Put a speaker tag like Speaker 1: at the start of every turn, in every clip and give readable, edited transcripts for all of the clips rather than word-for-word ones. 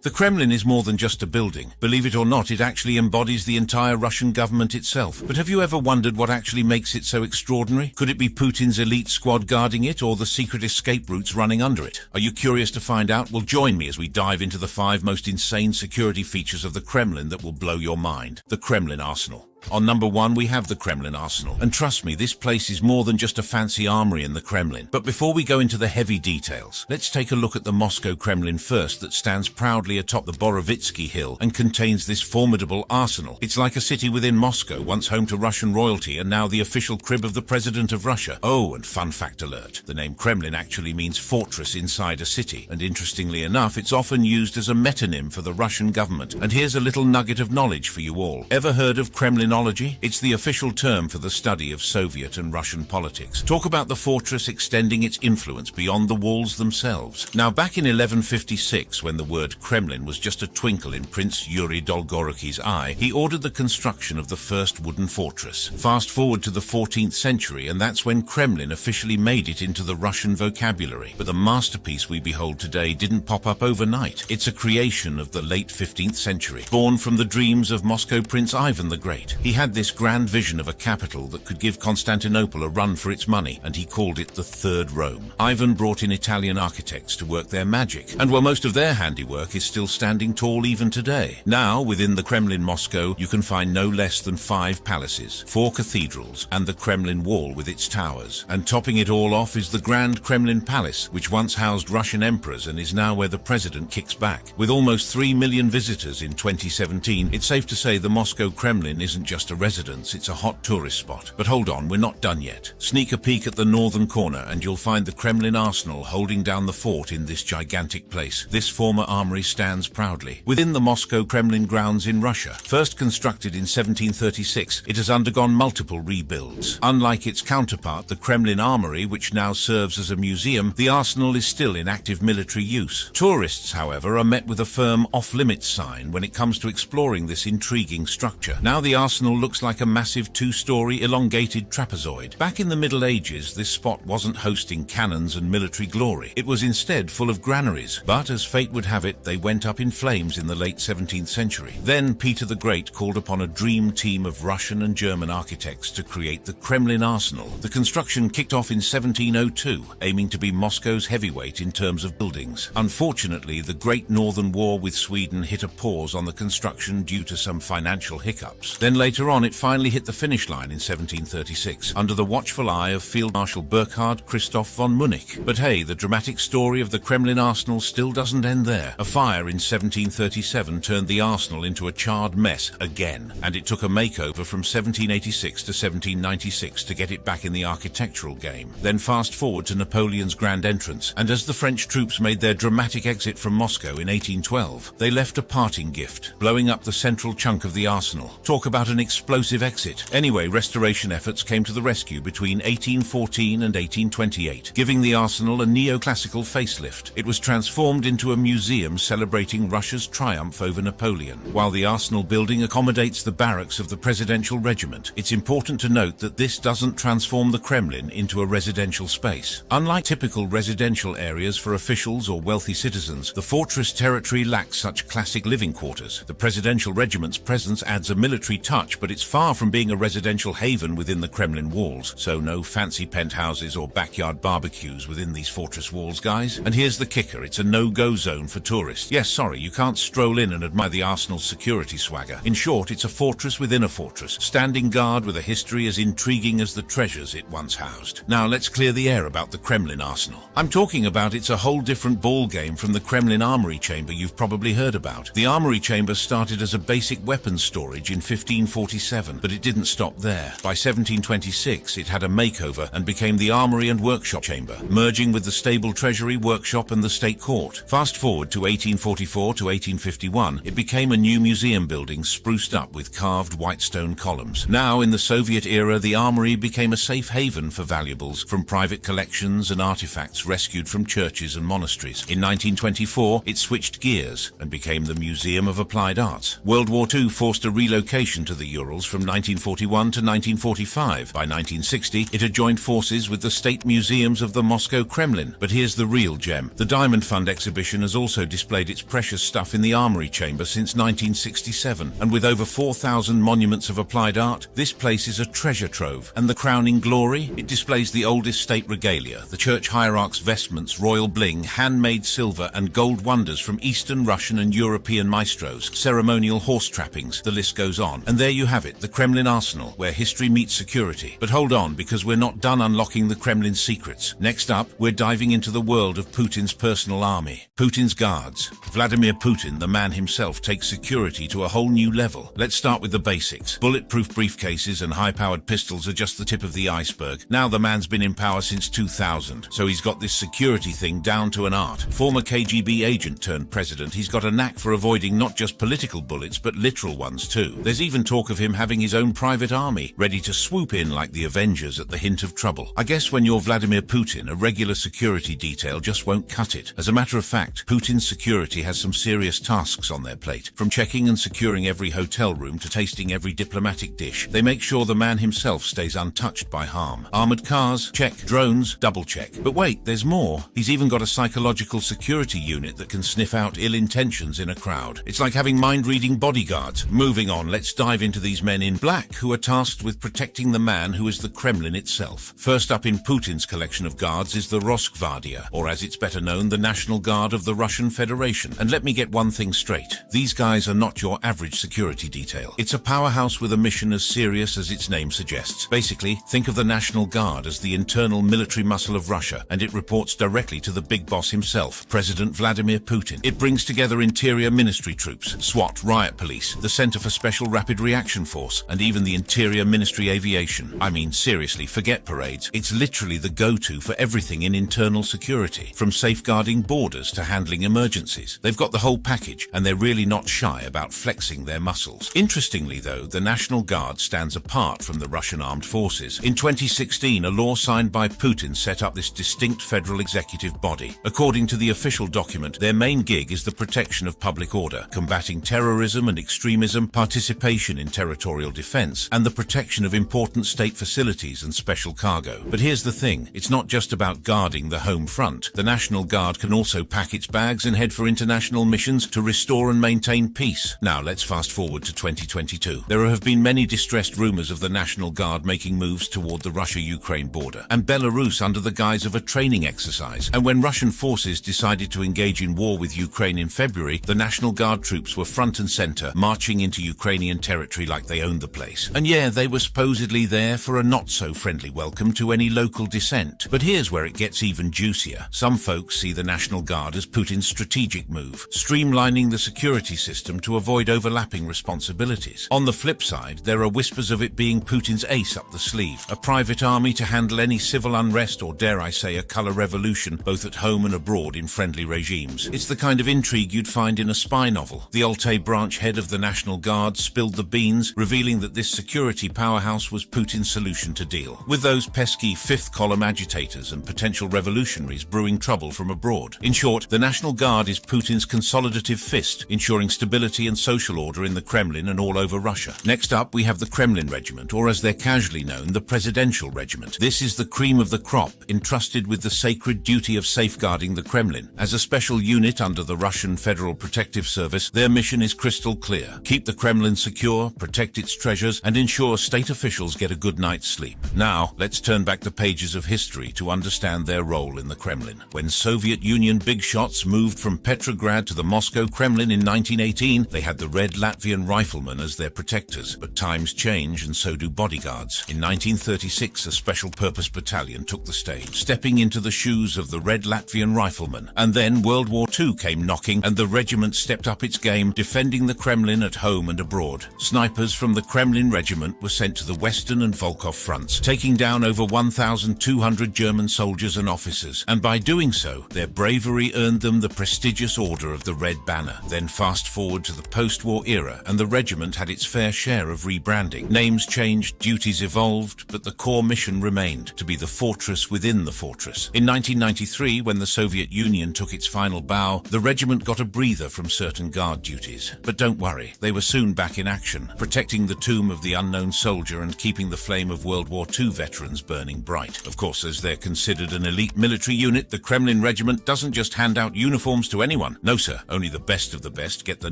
Speaker 1: The Kremlin is more than just a building. Believe it or not, it actually embodies the entire Russian government itself. But have you ever wondered what actually makes it so extraordinary? Could it be Putin's elite squad guarding it, or the secret escape routes running under it? Are you curious to find out? Well, join me as we dive into the 5 most insane security features of the Kremlin that will blow your mind. The Kremlin Arsenal. On number 1, we have the Kremlin Arsenal. And trust me, this place is more than just a fancy armory in the Kremlin. But before we go into the heavy details, let's take a look at the Moscow Kremlin first, that stands proudly atop the Borovitsky Hill and contains this formidable arsenal. It's like a city within Moscow, once home to Russian royalty and now the official crib of the President of Russia. Oh, and fun fact alert, the name Kremlin actually means fortress inside a city. And interestingly enough, it's often used as a metonym for the Russian government. And here's a little nugget of knowledge for you all. Ever heard of Kremlin? It's the official term for the study of Soviet and Russian politics. Talk about the fortress extending its influence beyond the walls themselves. Now, back in 1156, when the word Kremlin was just a twinkle in Prince Yuri Dolgoruki's eye, he ordered the construction of the first wooden fortress. Fast forward to the 14th century, and that's when Kremlin officially made it into the Russian vocabulary. But the masterpiece we behold today didn't pop up overnight. It's a creation of the late 15th century, born from the dreams of Moscow Prince Ivan the Great. He had this grand vision of a capital that could give Constantinople a run for its money, and he called it the Third Rome. Ivan brought in Italian architects to work their magic, and while most of their handiwork is still standing tall even today. Now, within the Kremlin Moscow, you can find no less than 5 palaces, 4 cathedrals, and the Kremlin Wall with its towers. And topping it all off is the Grand Kremlin Palace, which once housed Russian emperors and is now where the president kicks back. With almost 3 million visitors in 2017, it's safe to say the Moscow Kremlin isn't just a residence, it's a hot tourist spot. But hold on, we're not done yet. Sneak a peek at the northern corner and you'll find the Kremlin Arsenal holding down the fort in this gigantic place. This former armory stands proudly within the Moscow Kremlin grounds in Russia. First constructed in 1736, it has undergone multiple rebuilds. Unlike its counterpart, the Kremlin Armory, which now serves as a museum, the arsenal is still in active military use. Tourists, however, are met with a firm off-limits sign when it comes to exploring this intriguing structure. Now the arsenal looks like a massive 2-story elongated trapezoid. Back in the Middle Ages, this spot wasn't hosting cannons and military glory. It was instead full of granaries, but as fate would have it, they went up in flames in the late 17th century. Then Peter the Great called upon a dream team of Russian and German architects to create the Kremlin Arsenal. The construction kicked off in 1702, aiming to be Moscow's heavyweight in terms of buildings. Unfortunately, the Great Northern War with Sweden hit a pause on the construction due to some financial hiccups. Then later on, it finally hit the finish line in 1736, under the watchful eye of Field Marshal Burkhard Christoph von Munich. But hey, the dramatic story of the Kremlin Arsenal still doesn't end there. A fire in 1737 turned the arsenal into a charred mess again, and it took a makeover from 1786 to 1796 to get it back in the architectural game. Then fast forward to Napoleon's grand entrance, and as the French troops made their dramatic exit from Moscow in 1812, they left a parting gift, blowing up the central chunk of the arsenal. Talk about an explosive exit. Anyway, restoration efforts came to the rescue between 1814 and 1828, giving the arsenal a neoclassical facelift. It was transformed into a museum celebrating Russia's triumph over Napoleon. While the arsenal building accommodates the barracks of the presidential regiment, it's important to note that this doesn't transform the Kremlin into a residential space. Unlike typical residential areas for officials or wealthy citizens, the fortress territory lacks such classic living quarters. The presidential regiment's presence adds a military touch, but it's far from being a residential haven within the Kremlin walls. So no fancy penthouses or backyard barbecues within these fortress walls, guys. And here's the kicker, it's a no-go zone for tourists. Yes, sorry, you can't stroll in and admire the arsenal's security swagger. In short, it's a fortress within a fortress, standing guard with a history as intriguing as the treasures it once housed. Now let's clear the air about the Kremlin Arsenal. I'm talking about it's a whole different ball game from the Kremlin Armory Chamber you've probably heard about. The Armory Chamber started as a basic weapons storage in 1547, but it didn't stop there. By 1726, it had a makeover and became the Armory and Workshop Chamber, merging with the stable treasury, workshop and the state court. Fast forward to 1844 to 1851, it became a new museum building spruced up with carved white stone columns. Now, in the Soviet era, the Armory became a safe haven for valuables from private collections and artifacts rescued from churches and monasteries. In 1924, it switched gears and became the Museum of Applied Arts. World War II forced a relocation to the the Urals from 1941 to 1945. By 1960, it had joined forces with the state museums of the Moscow Kremlin. But here's the real gem. The Diamond Fund exhibition has also displayed its precious stuff in the Armory Chamber since 1967. And with over 4,000 monuments of applied art, this place is a treasure trove. And the crowning glory? It displays the oldest state regalia, the church hierarch's vestments, royal bling, handmade silver, and gold wonders from Eastern, Russian, and European maestros, ceremonial horse trappings, the list goes on. And there you have it, the Kremlin arsenal, where history meets security. But hold on, because we're not done unlocking the Kremlin's secrets. Next up, we're diving into the world of Putin's personal army, Putin's guards. Vladimir Putin, the man himself, takes security to a whole new level. Let's start with the basics. Bulletproof briefcases and high-powered pistols are just the tip of the iceberg. Now the man's been in power since 2000, so he's got this security thing down to an art. Former KGB agent turned president, he's got a knack for avoiding not just political bullets, but literal ones too. There's even talk of him having his own private army, ready to swoop in like the Avengers at the hint of trouble. I guess when you're Vladimir Putin, a regular security detail just won't cut it. As a matter of fact, Putin's security has some serious tasks on their plate. From checking and securing every hotel room to tasting every diplomatic dish, they make sure the man himself stays untouched by harm. Armored cars? Check. Drones? Double check. But wait, there's more. He's even got a psychological security unit that can sniff out ill intentions in a crowd. It's like having mind-reading bodyguards. Moving on, let's dive into these men in black who are tasked with protecting the man who is the Kremlin itself. First up in Putin's collection of guards is the Rosgvardia, or as it's better known, the National Guard of the Russian Federation. And let me get one thing straight. These guys are not your average security detail. It's a powerhouse with a mission as serious as its name suggests. Basically, think of the National Guard as the internal military muscle of Russia, and it reports directly to the big boss himself, President Vladimir Putin. It brings together Interior Ministry troops, SWAT, Riot Police, the Center for Special Rapid Reaction Force, and even the Interior Ministry Aviation. I mean, seriously, forget parades. It's literally the go-to for everything in internal security, from safeguarding borders to handling emergencies. They've got the whole package, and they're really not shy about flexing their muscles. Interestingly, though, the National Guard stands apart from the Russian armed forces. In 2016, a law signed by Putin set up this distinct federal executive body. According to the official document, their main gig is the protection of public order, combating terrorism and extremism, participation in territorial defense, and the protection of important state facilities and special cargo. But here's the thing, it's not just about guarding the home front. The National Guard can also pack its bags and head for international missions to restore and maintain peace. Now let's fast forward to 2022. There have been many distressed rumors of the National Guard making moves toward the Russia-Ukraine border, and Belarus under the guise of a training exercise. And when Russian forces decided to engage in war with Ukraine in February, the National Guard troops were front and center, marching into Ukrainian territory like they owned the place. And yeah, they were supposedly there for a not-so-friendly welcome to any local dissent. But here's where it gets even juicier. Some folks see the National Guard as Putin's strategic move, streamlining the security system to avoid overlapping responsibilities. On the flip side, there are whispers of it being Putin's ace up the sleeve, a private army to handle any civil unrest or, dare I say, a color revolution, both at home and abroad in friendly regimes. It's the kind of intrigue you'd find in a spy novel. The Altai branch head of the National Guard spilled the beans, revealing that this security powerhouse was Putin's solution to deal with those pesky fifth-column agitators and potential revolutionaries brewing trouble from abroad. In short, the National Guard is Putin's consolidative fist, ensuring stability and social order in the Kremlin and all over Russia. Next up, we have the Kremlin Regiment, or as they're casually known, the Presidential Regiment. This is the cream of the crop, entrusted with the sacred duty of safeguarding the Kremlin. As a special unit under the Russian Federal Protective Service, their mission is crystal clear: keep the Kremlin secure, protect its treasures, and ensure state officials get a good night's sleep. Now, let's turn back the pages of history to understand their role in the Kremlin. When Soviet Union big shots moved from Petrograd to the Moscow Kremlin in 1918, they had the Red Latvian Riflemen as their protectors. But times change, and so do bodyguards. In 1936, a special purpose battalion took the stage, stepping into the shoes of the Red Latvian Riflemen. And then World War II came knocking, and the regiment stepped up its game, defending the Kremlin at home and abroad. Snipers from the Kremlin Regiment were sent to the Western and Volkhov fronts, taking down over 1,200 German soldiers and officers. And by doing so, their bravery earned them the prestigious Order of the Red Banner. Then fast forward to the post-war era, and the regiment had its fair share of rebranding. Names changed, duties evolved, but the core mission remained: to be the fortress within the fortress. In 1993, when the Soviet Union took its final bow, the regiment got a breather from certain guard duties. But don't worry, they were soon back in action. protecting the tomb of the unknown soldier and keeping the flame of World War II veterans burning bright. Of course, as they're considered an elite military unit, the Kremlin regiment doesn't just hand out uniforms to anyone. No, sir, only the best of the best get the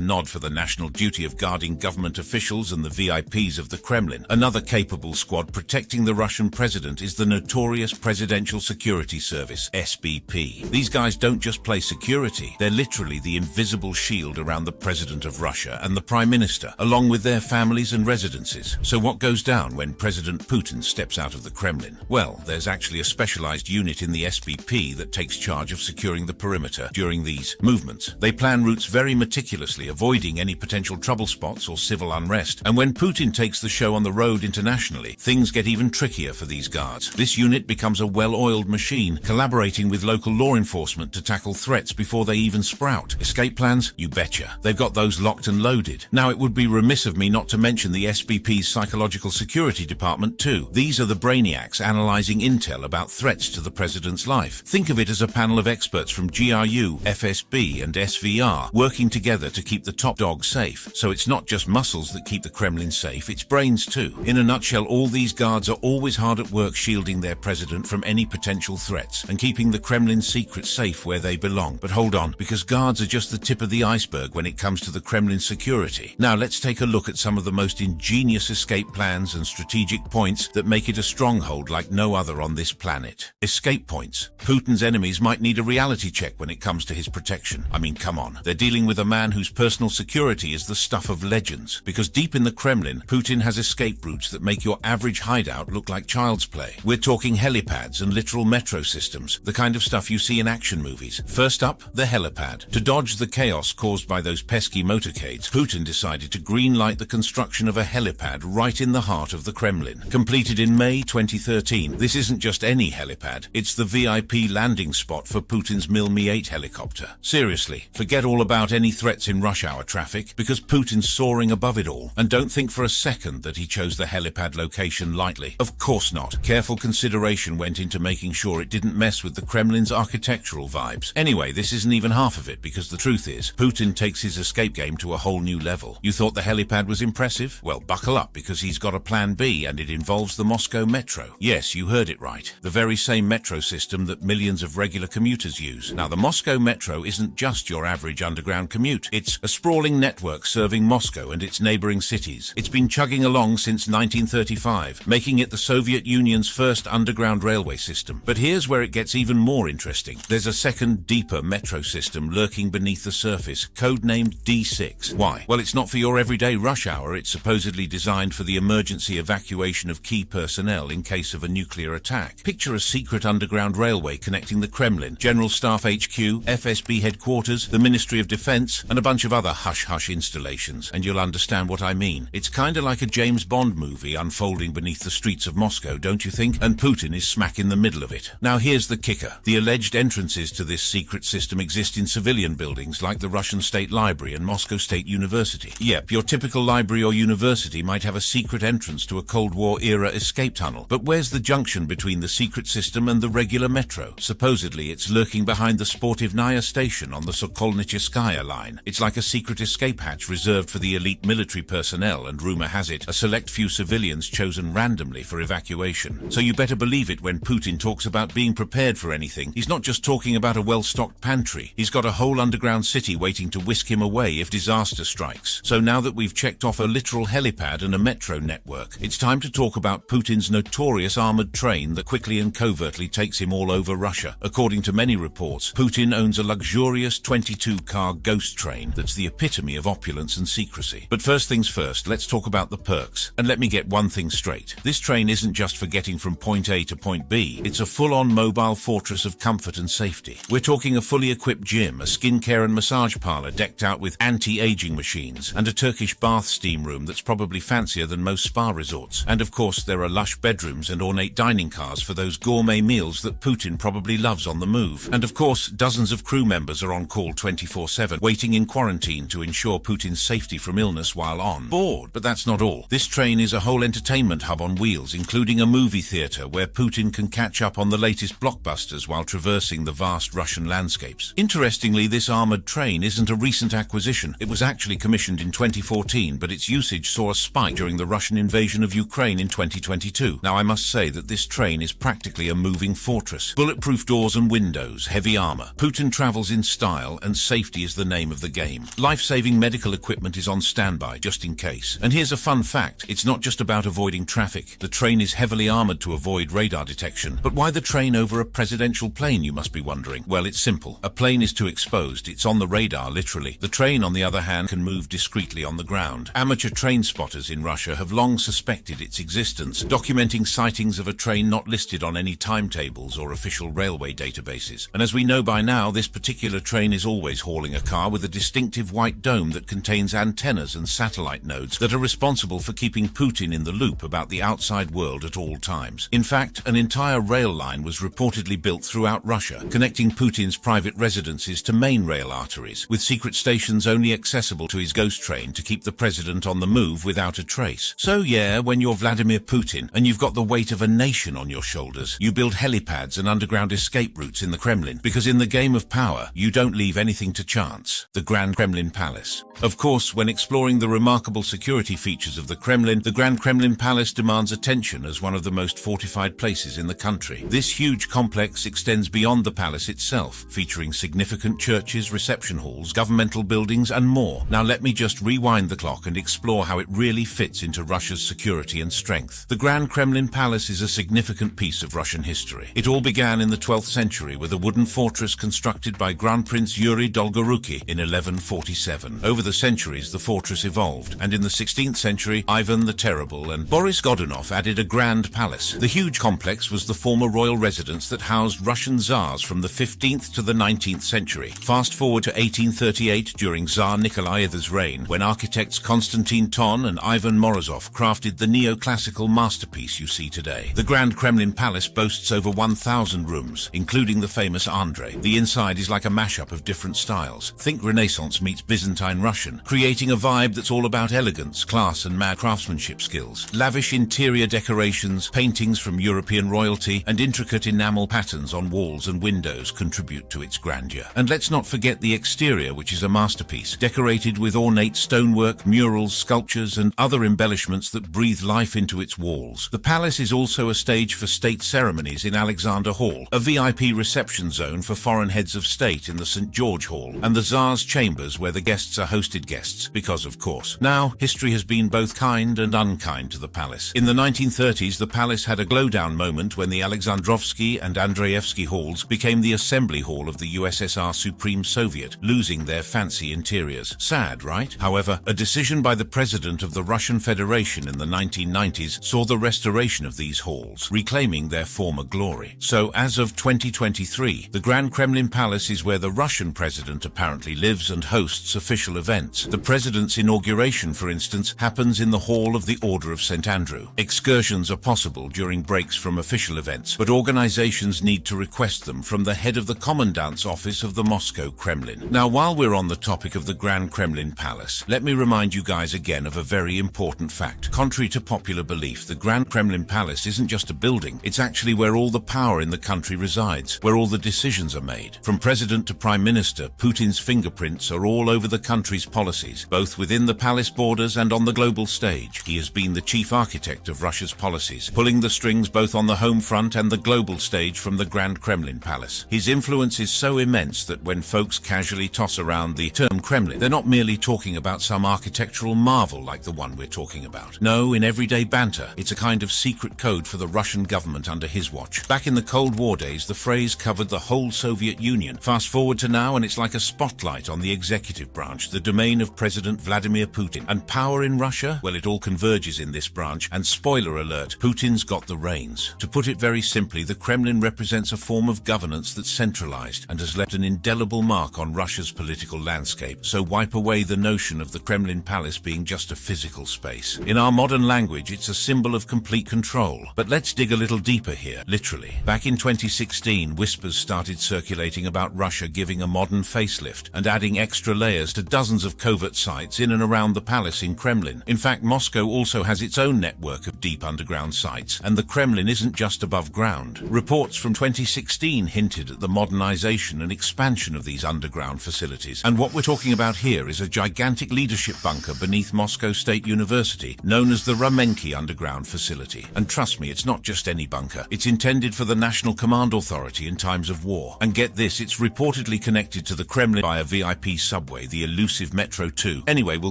Speaker 1: nod for the national duty of guarding government officials and the VIPs of the Kremlin. Another capable squad protecting the Russian president is the notorious Presidential Security Service, SBP. These guys don't just play security, they're literally the invisible shield around the President of Russia and the Prime Minister, along with their families and residences. So what goes down when President Putin steps out of the Kremlin? Well, there's actually a specialized unit in the SBP that takes charge of securing the perimeter during these movements. They plan routes very meticulously, avoiding any potential trouble spots or civil unrest. And when Putin takes the show on the road internationally, things get even trickier for these guards. This unit becomes a well-oiled machine, collaborating with local law enforcement to tackle threats before they even sprout. Escape plans? You betcha. They've got those locked and loaded. Now, it would be remiss of me not to mention the SBP's Psychological Security Department too. These are the brainiacs analyzing intel about threats to the president's life. Think of it as a panel of experts from GRU, FSB and SVR working together to keep the top dog safe. So it's not just muscles that keep the Kremlin safe, it's brains too. In a nutshell, all these guards are always hard at work shielding their president from any potential threats and keeping the Kremlin's secrets safe where they belong. But hold on, because guards are just the tip of the iceberg when it comes to the Kremlin's security. Now let's take a look at some of the most ingenious escape plans and strategic points that make it a stronghold like no other on this planet. Escape points. Putin's enemies might need a reality check when it comes to his protection. I mean, come on. They're dealing with a man whose personal security is the stuff of legends. Because deep in the Kremlin, Putin has escape routes that make your average hideout look like child's play. We're talking helipads and literal metro systems, the kind of stuff you see in action movies. First up, the helipad. To dodge the chaos caused by those pesky motorcades, Putin decided to green-light the construction of a helipad right in the heart of the Kremlin. Completed in May 2013, this isn't just any helipad, it's the VIP landing spot for Putin's Mi-8 helicopter. Seriously, forget all about any threats in rush hour traffic, because Putin's soaring above it all. And don't think for a second that he chose the helipad location lightly. Of course not. Careful consideration went into making sure it didn't mess with the Kremlin's architectural vibes. Anyway, this isn't even half of it, because the truth is, Putin takes his escape game to a whole new level. You thought the helipad was impressive? Well, buckle up, because he's got a plan B, and it involves the Moscow Metro. Yes, you heard it right. The very same metro system that millions of regular commuters use. Now, the Moscow Metro isn't just your average underground commute. It's a sprawling network serving Moscow and its neighboring cities. It's been chugging along since 1935, making it the Soviet Union's first underground railway system. But here's where it gets even more interesting. There's a second, deeper metro system lurking beneath the surface, codenamed D6. Why? Well, it's not for your everyday rush hour. It's supposedly designed for the emergency evacuation of key personnel in case of a nuclear attack. Picture a secret underground railway connecting the Kremlin, General Staff HQ, FSB headquarters, the Ministry of Defense, and a bunch of other hush-hush installations, and you'll understand what I mean. It's kinda like a James Bond movie unfolding beneath the streets of Moscow, don't you think? And Putin is smack in the middle of it. Now here's the kicker. The alleged entrances to this secret system exist in civilian buildings like the Russian State Library and Moscow State University. Yep, your typical library or university might have a secret entrance to a Cold War-era escape tunnel. But where's the junction between the secret system and the regular metro? Supposedly, it's lurking behind the Sportivnaya station on the Sokolnicheskaya line. It's like a secret escape hatch reserved for the elite military personnel, and rumor has it, a select few civilians chosen randomly for evacuation. So you better believe it when Putin talks about being prepared for anything. He's not just talking about a well-stocked pantry. He's got a whole underground city waiting to whisk him away if disaster strikes. So now that we've checked off a literal helipad and a metro network, it's time to talk about Putin's notorious armored train that quickly and covertly takes him all over Russia. According to many reports, Putin owns a luxurious 22-car ghost train that's the epitome of opulence and secrecy. But first things first, let's talk about the perks. And let me get one thing straight. This train isn't just for getting from point A to point B. It's a full-on mobile fortress of comfort and safety. We're talking a fully equipped gym, a skincare and massage parlor decked out with anti-aging machines, and a Turkish bath steam room that's probably fancier than most spa resorts. And of course, there are lush bedrooms and ornate dining cars for those gourmet meals that Putin probably loves on the move. And of course, dozens of crew members are on call 24/7, waiting in quarantine to ensure Putin's safety from illness while on board. But that's not all. This train is a whole entertainment hub on wheels, including a movie theater where Putin can catch up on the latest blockbusters while traversing the vast Russian landscapes. Interestingly, this armored train isn't a recent acquisition. It was actually commissioned in 2014, but but its usage saw a spike during the Russian invasion of Ukraine in 2022. Now, I must say that this train is practically a moving fortress. Bulletproof doors and windows, heavy armor. Putin travels in style, and safety is the name of the game. Life-saving medical equipment is on standby, just in case. And here's a fun fact. It's not just about avoiding traffic. The train is heavily armored to avoid radar detection. But why the train over a presidential plane, you must be wondering? Well, it's simple. A plane is too exposed. It's on the radar, literally. The train, on the other hand, can move discreetly on the ground. Amateur train spotters in Russia have long suspected its existence, documenting sightings of a train not listed on any timetables or official railway databases. And as we know by now, this particular train is always hauling a car with a distinctive white dome that contains antennas and satellite nodes that are responsible for keeping Putin in the loop about the outside world at all times. In fact, an entire rail line was reportedly built throughout Russia, connecting Putin's private residences to main rail arteries, with secret stations only accessible to his ghost train to keep the president on the move without a trace. So yeah, when you're Vladimir Putin and you've got the weight of a nation on your shoulders, you build helipads and underground escape routes in the Kremlin, because in the game of power, you don't leave anything to chance. The Grand Kremlin Palace. Of course, when exploring the remarkable security features of the Kremlin, the Grand Kremlin Palace demands attention as one of the most fortified places in the country. This huge complex extends beyond the palace itself, featuring significant churches, reception halls, governmental buildings, and more. Now let me just rewind the clock and explore how it really fits into Russia's security and strength. The Grand Kremlin Palace is a significant piece of Russian history. It all began in the 12th century with a wooden fortress constructed by Grand Prince Yuri Dolgoruki in 1147. Over the centuries, the fortress evolved, and in the 16th century, Ivan the Terrible and Boris Godunov added a grand palace. The huge complex was the former royal residence that housed Russian Tsars from the 15th to the 19th century. Fast forward to 1838, during Tsar Nikolai II's reign, when architects Konstantin Ton and Ivan Morozov crafted the neoclassical masterpiece you see today. The Grand Kremlin Palace boasts over 1,000 rooms, including the famous Andrei. The inside is like a mashup of different styles. Think Renaissance meets Byzantine Russian, creating a vibe that's all about elegance, class, and mad craftsmanship skills. Lavish interior decorations, paintings from European royalty, and intricate enamel patterns on walls and windows contribute to its grandeur. And let's not forget the exterior, which is a masterpiece, decorated with ornate stonework, murals, sculptures, and other embellishments that breathe life into its walls. The palace is also a stage for state ceremonies in Alexander Hall, a VIP reception zone for foreign heads of state in the St. George Hall, and the Tsar's chambers where the guests are hosted guests, because of course. Now, history has been both kind and unkind to the palace. In the 1930s, the palace had a glow-down moment when the Alexandrovsky and Andreevsky halls became the assembly hall of the USSR Supreme Soviet, losing their fancy interiors. Sad, right? However, a decision by the president of the Russian Federation in the 1990s saw the restoration of these halls, reclaiming their former glory. So, as of 2023, the Grand Kremlin Palace is where the Russian president apparently lives and hosts official events. The president's inauguration, for instance, happens in the Hall of the Order of St. Andrew. Excursions are possible during breaks from official events, but organizations need to request them from the head of the commandant's office of the Moscow Kremlin. Now, while we're on the topic of the Grand Kremlin Palace, let me remind you guys again of a very important fact. Contrary to popular belief, the Grand Kremlin Palace isn't just a building. It's actually where all the power in the country resides, where all the decisions are made. From president to prime minister, Putin's fingerprints are all over the country's policies, both within the palace borders and on the global stage. He has been the chief architect of Russia's policies, pulling the strings both on the home front and the global stage from the Grand Kremlin Palace. His influence is so immense that when folks casually toss around the term Kremlin, they're not merely talking about some architectural marvel like the one we're talking about. No, in everyday banter, it's a kind of secret code for the Russian government under his watch. Back in the Cold War days, the phrase covered the whole Soviet Union. Fast forward to now, and it's like a spotlight on the executive branch, the domain of President Vladimir Putin. And power in Russia? Well, it all converges in this branch, and spoiler alert, Putin's got the reins. To put it very simply, the Kremlin represents a form of governance that's centralized and has left an indelible mark on Russia's political landscape. So wipe away the notion of the Kremlin Palace being just a physical space. In our modern language, it's a symbol of complete control. But let's dig a little deeper here, literally. Back in 2016, whispers started circulating about Russia giving a modern facelift and adding extra layers to dozens of covert sites in and around the palace in Kremlin. In fact, Moscow also has its own network of deep underground sites, and the Kremlin isn't just above ground. Reports from 2016 hinted at the modernization and expansion of these underground facilities. And what we're talking about here is a gigantic leadership bunker beneath Moscow State University, known as the Ramenki Underground Facility. And trust me, it's not just any bunker. It's intended for the National Command Authority in times of war. And get this, it's reportedly connected to the Kremlin by a VIP subway, the elusive Metro 2. Anyway, we'll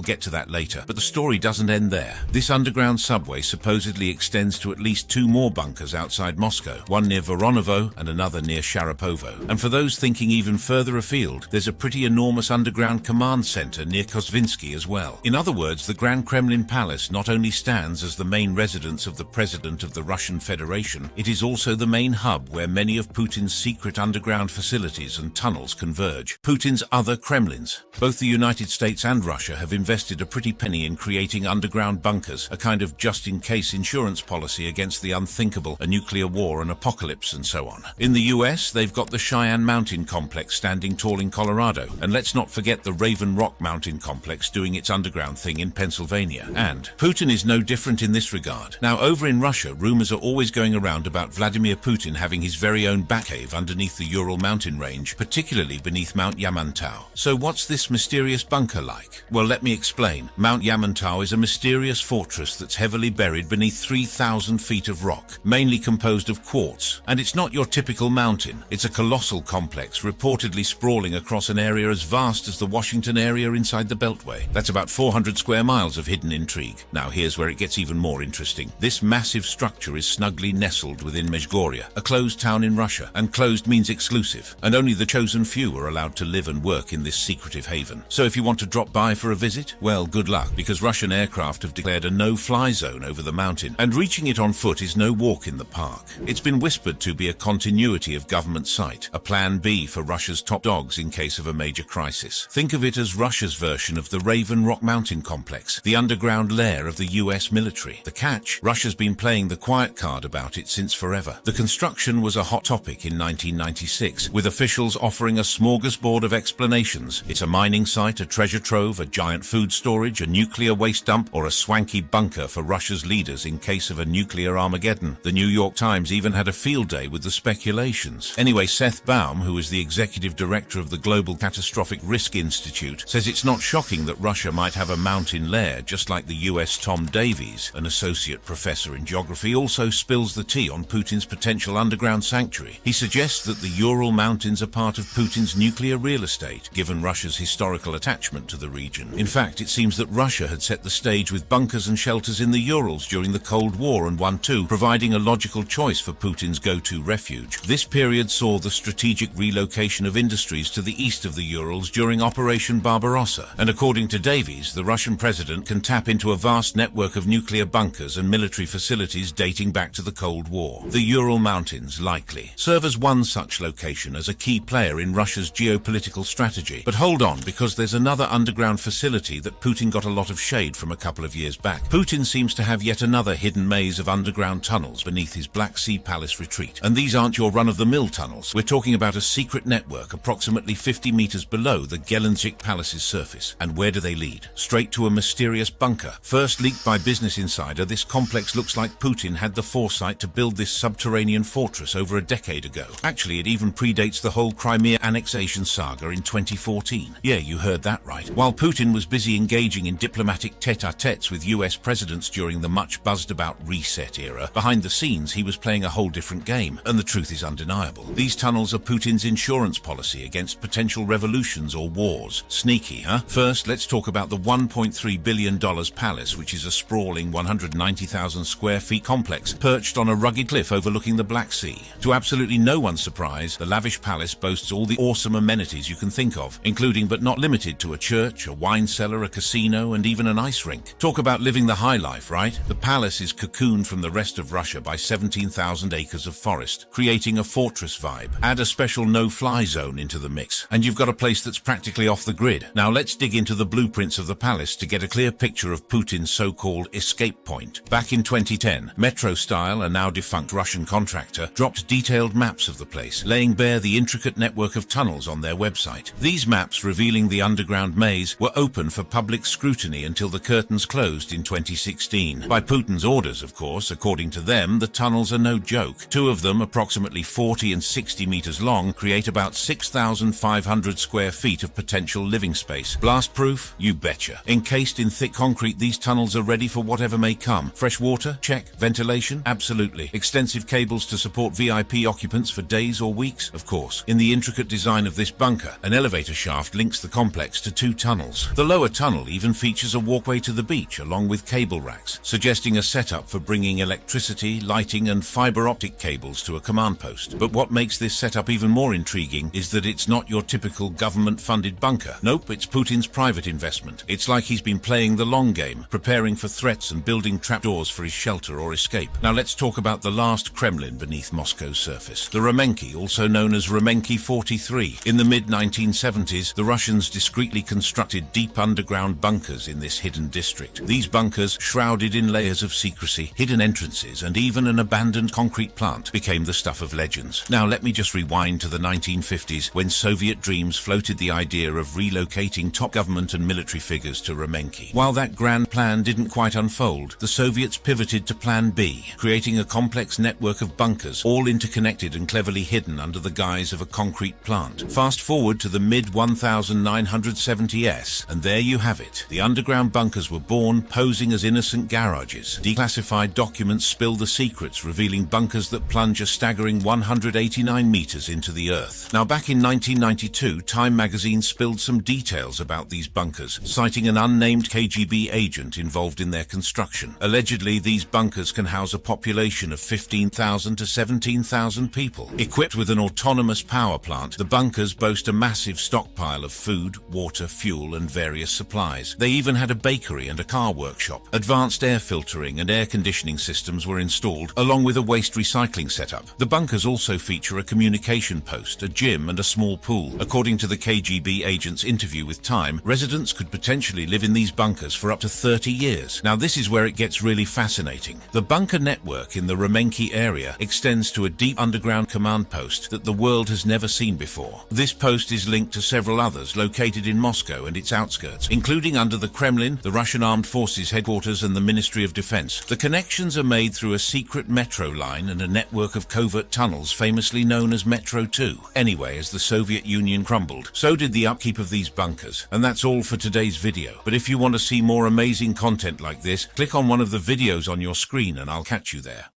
Speaker 1: get to that later. But the story doesn't end there. This underground subway supposedly extends to at least 2 more bunkers outside Moscow, one near Voronovo and another near Sharapovo. And for those thinking even further afield, there's a pretty enormous underground command center near Kozvinsky as well. In other words, the Grand Kremlin Palace not only stands as the main residence of the President of the Russian Federation, it is also the main hub where many of Putin's secret underground facilities and tunnels converge. Putin's other Kremlins. Both the United States and Russia have invested a pretty penny in creating underground bunkers, a kind of just-in-case insurance policy against the unthinkable, a nuclear war, an apocalypse, and so on. In the US, they've got the Cheyenne Mountain Complex standing tall in Colorado, and let's not forget the Raven Rock Mountain Complex doing its underground thing in Pennsylvania. And Putin is no different in this regard. Now, over in Russia, rumors are always going around about Vladimir Putin having his very own Batcave underneath the Ural mountain range, particularly beneath Mount Yamantau. So what's this mysterious bunker like? Well, let me explain. Mount Yamantau is a mysterious fortress that's heavily buried beneath 3,000 feet of rock, mainly composed of quartz. And it's not your typical mountain. It's a colossal complex, reportedly sprawling across an area as vast as the Washington area inside the Beltway. That's about 400 square miles of hidden intrigue. Now here's where it gets even more interesting. This massive structure is snugly nestled within Mezhgoria, a closed town in Russia, and closed means exclusive, and only the chosen few are allowed to live and work in this secretive haven. So if you want to drop by for a visit, well, good luck, because Russian aircraft have declared a no-fly zone over the mountain, and reaching it on foot is no walk in the park. It's been whispered to be a continuity of government site, a plan B for Russia's top dogs in case of a major crisis. Think of it as Russia's version of the Raven Rock Mountain Complex, the underground lair of the US military. The catch? Russia's been playing the quiet card about it since forever. The construction was a hot topic in 1996, with officials offering a smorgasbord of explanations. It's a mining site, a treasure trove, a giant food storage, a nuclear waste dump, or a swanky bunker for Russia's leaders in case of a nuclear Armageddon. The New York Times even had a field day with the speculations. Anyway, Seth Baum, who is the executive director of the Global Catastrophic Risk Institute, says it's not shocking that Russia might have a mountain lair, just like the US Tom Davies, an associate professor in geography, also spills the tea on Putin's potential underground sanctuary. He suggests that the Ural Mountains are part of Putin's nuclear real estate, given Russia's historical attachment to the region. In fact, it seems that Russia had set the stage with bunkers and shelters in the Urals during the Cold War and won too, providing a logical choice for Putin's go-to refuge. This period saw the strategic relocation of industries to the east of the Urals during Operation Barbarossa, and according to Davies, the Russian president can tap into a vast network of nuclear bunkers and military facilities dating back to the Cold War. The Ural Mountains, likely, serve as one such location as a key player in Russia's geopolitical strategy. But hold on, because there's another underground facility that Putin got a lot of shade from a couple of years back. Putin seems to have yet another hidden maze of underground tunnels beneath his Black Sea Palace retreat. And these aren't your run-of-the-mill tunnels. We're talking about a secret network approximately 50 meters below the Gelendzhik Palace's surface. And where do they lead? Straight to a mysterious bunker. First leaked by Business Insider, this complex looks like Putin had the foresight to build this subterranean fortress over a decade ago. Actually, it even predates the whole Crimea annexation saga in 2014. Yeah, you heard that right. While Putin was busy engaging in diplomatic tete-a-tetes with US presidents during the much buzzed-about reset era, behind the scenes he was playing a whole different game, and the truth is undeniable. These tunnels are Putin's insurance policy against potential revolutions or wars. Sneaky, huh? First, let's talk about the $1.3 billion palace, which is a sprawling 190,000 square feet complex perched on a rugged cliff overlooking the Black Sea. To absolutely no one's surprise, the lavish palace boasts all the awesome amenities you can think of, including but not limited to a church, a wine cellar, a casino, and even an ice rink. Talk about living the high life, right? The palace is cocooned from the rest of Russia by 17,000 acres of forest, creating a fortress vibe. Add a special no-fly zone into the mix, and you've got a place that's practically off the grid. Now let's dig into the blueprints of the palace to get a clear picture of Putin's so-called escape point. Back in 2010, Metro Style, a now defunct Russian contractor, dropped detailed maps of the place, laying bare the intricate network of tunnels on their website. These maps, revealing the underground maze, were open for public scrutiny until the curtains closed in 2016. By Putin's orders, of course. According to them, the tunnels are no joke. Two of them, approximately 40 and 60 meters long, create about 6,500 square feet of potential living space. Blast-proof? You betcha. temperature. Encased in thick concrete, these tunnels are ready for whatever may come. Fresh water? Check. Ventilation? Absolutely. Extensive cables to support VIP occupants for days or weeks? Of course. In the intricate design of this bunker, an elevator shaft links the complex to two tunnels. The lower tunnel even features a walkway to the beach along with cable racks, suggesting a setup for bringing electricity, lighting and fiber optic cables to a command post. But what makes this setup even more intriguing is that it's not your typical government-funded bunker. Nope, it's Putin's private investment. It's like he's been playing the long game, preparing for threats and building trapdoors for his shelter or escape. Now let's talk about the last Kremlin beneath Moscow's surface. The Ramenki, also known as Ramenki 43. In the mid-1970s, the Russians discreetly constructed deep underground bunkers in this hidden district. These bunkers, shrouded in layers of secrecy, hidden entrances, and even an abandoned concrete plant, became the stuff of legends. Now let me just rewind to the 1950s, when Soviet dreams floated the idea of relocating top government and military figures to Ramenki. While that grand plan didn't quite unfold, the Soviets pivoted to Plan B, creating a complex network of bunkers, all interconnected and cleverly hidden under the guise of a concrete plant. Fast forward to the mid-1970s, and there you have it. The underground bunkers were born, posing as innocent garages. Declassified documents spill the secrets, revealing bunkers that plunge a staggering 189 meters into the earth. Now, back in 1992, Time magazine spilled some details about these bunkers, citing an unnamed KGB agent involved in their construction. Allegedly, these bunkers can house a population of 15,000 to 17,000 people. Equipped with an autonomous power plant, the bunkers boast a massive stockpile of food, water, fuel, and various supplies. They even had a bakery and a car workshop. Advanced air filtering and air conditioning systems were installed, along with a waste recycling setup. The bunkers also feature a communication post, a gym, and a small pool. According to the KGB agent's interview with Time, residents could potentially live in these bunkers for up to 30 years. Now, this is where it gets really fascinating. The bunker network in the Ramenki area extends to a deep underground command post that the world has never seen before. This post is linked to several others located in Moscow and its outskirts, including under the Kremlin, the Russian Armed Forces headquarters, and the Ministry of Defense. The connections are made through a secret metro line and a network of covert tunnels famously known as Metro 2. Anyway, as the Soviet Union crumbled, so did the upkeep of these bunkers. And that's all for today's video. But if you want to see more amazing content like this, click on one of the videos on your screen and I'll catch you there.